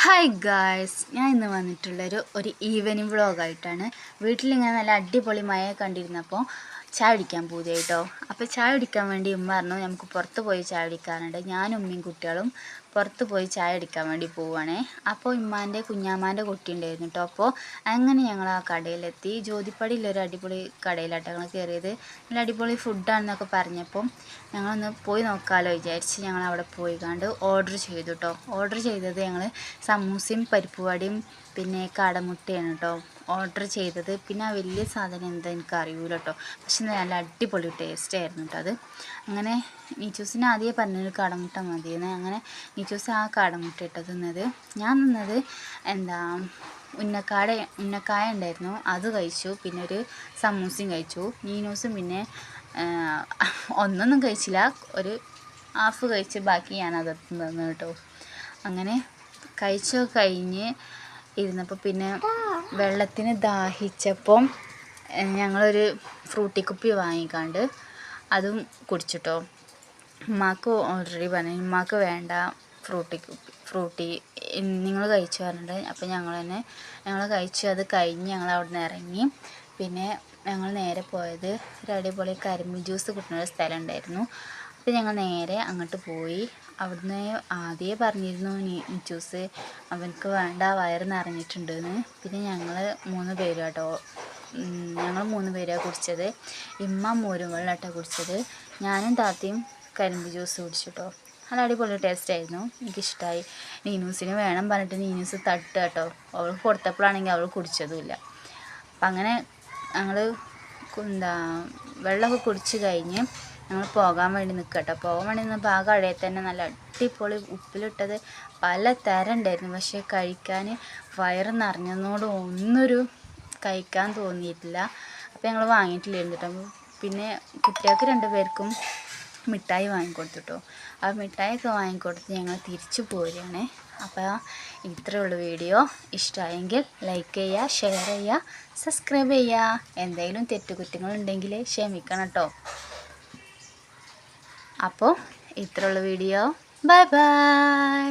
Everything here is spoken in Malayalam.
ഹായ് ഗായ്സ്, ഞാൻ ഇന്ന് വന്നിട്ടുള്ളൊരു ഈവനിങ് വ്ളോഗായിട്ടാണ്. വീട്ടിലിങ്ങനെ നല്ല അടിപൊളി മഴ കണ്ടിരുന്നപ്പോൾ ചായ കുടിക്കാൻ പൂതിയായിട്ടോ. അപ്പോൾ ചായ കുടിക്കാൻ വേണ്ടി ഉമ്മ പറഞ്ഞു നമുക്ക് പുറത്ത് പോയി ചായ കുടിക്കാറുണ്ട്. ഞാനും ഉമ്മയും കുട്ടികളും പുറത്ത് പോയി ചായ കുടിക്കാൻ വേണ്ടി പോവുകയാണേ. അപ്പോൾ ഉമ്മാൻ്റെ കുഞ്ഞാമാൻ്റെ കുട്ടി ഉണ്ടായിരുന്നു കേട്ടോ. അപ്പോൾ അങ്ങനെ ഞങ്ങൾ ആ കടയിലെത്തി. ജ്യോതിപ്പടിയിലൊരു അടിപൊളി കടയിലാട്ടോ ഞങ്ങൾ കയറിയത്. നല്ല അടിപൊളി ഫുഡാണെന്നൊക്കെ പറഞ്ഞപ്പം ഞങ്ങളൊന്ന് പോയി നോക്കാമല്ലോ വിചാരിച്ച് ഞങ്ങൾ അവിടെ പോയി കണ്ട് ഓർഡർ ചെയ്തു കേട്ടോ. ഓർഡർ ചെയ്തത് ഞങ്ങൾ സമൂസയും പരിപ്പുവടയും പിന്നെ കാടമുട്ടയാണ് കേട്ടോ ഓർഡർ ചെയ്തത്. പിന്നെ ആ വലിയ സാധനം എന്താ എനിക്ക് അറിയൂല കേട്ടോ, പക്ഷെ നല്ല അടിപൊളി ടേസ്റ്റ് ആയിരുന്നു കേട്ടോ അത്. അങ്ങനെ നീച്ചൂസിന് ആദ്യമേ പറഞ്ഞൊരു കാടമുട്ട മതിയെന്ന്. അങ്ങനെ നീച്ചൂസ് ആ കാടമുട്ട ഇട്ട് തിന്നത്. ഞാൻ നിന്നത് എന്താ ഉന്നക്കായ ഉണ്ടായിരുന്നു, അത് കഴിച്ചു. പിന്നെ ഒരു സമൂസയും കഴിച്ചു. നീനൂസും പിന്നെ ഒന്നൊന്നും കഴിച്ചില്ല, ഒരു ഹാഫ് കഴിച്ച് ബാക്കി ഞാനത് തന്നു കേട്ടോ. അങ്ങനെ കഴിച്ചൊക്കെ കഴിഞ്ഞ് ഇരുന്നപ്പോൾ പിന്നെ വെള്ളത്തിന് ദാഹിച്ചപ്പം ഞങ്ങളൊരു ഫ്രൂട്ടി കുപ്പി വാങ്ങിക്കാണ്ട് അതും കുടിച്ചിട്ടോ. ഉമ്മാക്ക് ഓൾറെഡി പറഞ്ഞു ഉമ്മാക്ക് വേണ്ട ഫ്രൂട്ടി നിങ്ങൾ കഴിച്ചു പറഞ്ഞിട്ട്. അപ്പോൾ ഞങ്ങൾ കഴിച്ചു. അത് കഴിഞ്ഞ് ഞങ്ങൾ അവിടെ നിന്ന് ഇറങ്ങി. പിന്നെ ഞങ്ങൾ നേരെ പോയത് ഒരു അടിപൊളി കരിമ്പ് ജ്യൂസ് കിട്ടുന്ന ഒരു സ്ഥലം ഉണ്ടായിരുന്നു. അപ്പോൾ ഞങ്ങൾ നേരെ അങ്ങോട്ട് പോയി. അവിടുന്ന് ആദ്യമേ പറഞ്ഞിരുന്നു ജ്യൂസ് അവനക്ക് വേണ്ട, വയറ് നിറഞ്ഞിട്ടുണ്ടെന്ന്. പിന്നെ ഞങ്ങൾ 3 പേരും കേട്ടോ, ഞങ്ങൾ 3 പേരാണ് കുടിച്ചത്. ഇമ്മ മോരും വെള്ളമാട്ടോ കുടിച്ചത്. ഞാനും താത്തയും കരിമ്പ് ജ്യൂസ് കുടിച്ചു കേട്ടോ. നല്ല അടിപൊളി ടേസ്റ്റ് ആയിരുന്നു, എനിക്കിഷ്ടമായി. നീനൂസിന് വേണം പറഞ്ഞിട്ട് നീനൂസ് തട്ട് കേട്ടോ. അവൾക്ക് കൊടുത്തപ്പോഴാണെങ്കിൽ അവൾ കുടിച്ചതുമില്ല. അപ്പം അങ്ങനെ ഞങ്ങൾ വെള്ളമൊക്കെ കുടിച്ച് കഴിഞ്ഞ് ഞങ്ങൾ പോകാൻ വേണ്ടി നിൽക്കുക കേട്ടോ. പോകാൻ വേണ്ടി നിന്നപ്പോൾ ആ കടയിൽ തന്നെ നല്ല അടിപൊളി ഉപ്പിലിട്ടത് പല തരം ഉണ്ടായിരുന്നു. പക്ഷേ കഴിക്കാൻ വയറ് നിറഞ്ഞതോട് ഒന്നൊരു കഴിക്കാൻ തോന്നിയിട്ടില്ല. അപ്പോൾ ഞങ്ങൾ വാങ്ങിയിട്ടില്ലായിരുന്നു കേട്ടോ. പിന്നെ കുട്ടികൾക്ക് 2 പേർക്കും മിഠായി വാങ്ങിക്കൊടുത്തു കേട്ടോ. ആ മിഠായിയൊക്കെ വാങ്ങിക്കൊടുത്ത് ഞങ്ങൾ തിരിച്ചു പോരുകയാണ്. അപ്പോൾ ഇത്രയുള്ള വീഡിയോ ഇഷ്ടമായെങ്കിൽ ലൈക്ക് ചെയ്യുക, ഷെയർ ചെയ്യുക, സബ്സ്ക്രൈബ് ചെയ്യുക. എന്തെങ്കിലും തെറ്റുകുറ്റങ്ങളുണ്ടെങ്കിൽ ക്ഷമിക്കണം കേട്ടോ. അപ്പോൾ ഇത്രയുള്ള വീഡിയോ. Bye bye.